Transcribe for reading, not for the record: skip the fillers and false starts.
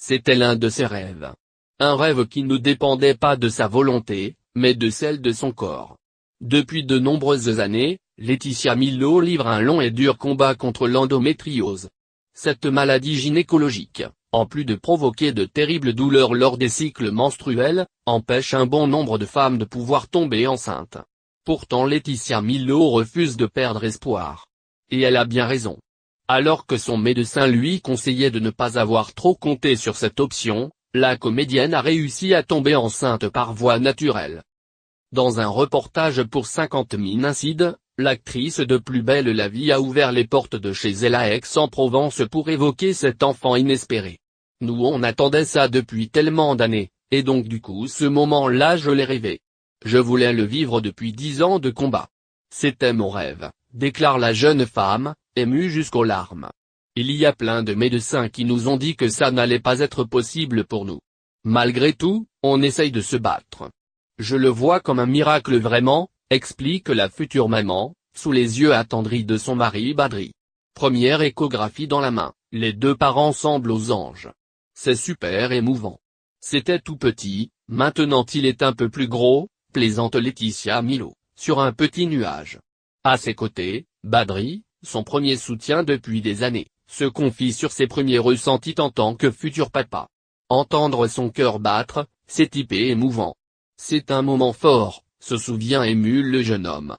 C'était l'un de ses rêves. Un rêve qui ne dépendait pas de sa volonté, mais de celle de son corps. Depuis de nombreuses années, Laetitia Milo livre un long et dur combat contre l'endométriose. Cette maladie gynécologique, en plus de provoquer de terribles douleurs lors des cycles menstruels, empêche un bon nombre de femmes de pouvoir tomber enceintes. Pourtant Laetitia Milo refuse de perdre espoir. Et elle a bien raison. Alors que son médecin lui conseillait de ne pas avoir trop compté sur cette option, la comédienne a réussi à tomber enceinte par voie naturelle. Dans un reportage pour 50 Minutes, l'actrice de Plus belle la vie a ouvert les portes de chez elle à Aix-en-Provence pour évoquer cet enfant inespéré. Nous on attendait ça depuis tellement d'années, et donc du coup ce moment-là je l'ai rêvé. Je voulais le vivre depuis 10 ans de combat. C'était mon rêve, déclare la jeune femme, émue jusqu'aux larmes. Il y a plein de médecins qui nous ont dit que ça n'allait pas être possible pour nous. Malgré tout, on essaye de se battre. Je le vois comme un miracle vraiment, explique la future maman, sous les yeux attendris de son mari Badri. Première échographie dans la main, les deux parents semblent aux anges. C'est super émouvant. C'était tout petit, maintenant il est un peu plus gros, plaisante Laetitia Milo, sur un petit nuage. À ses côtés, Badri, son premier soutien depuis des années, se confie sur ses premiers ressentis en tant que futur papa. Entendre son cœur battre, c'est hyper émouvant. C'est un moment fort, se souvient ému le jeune homme.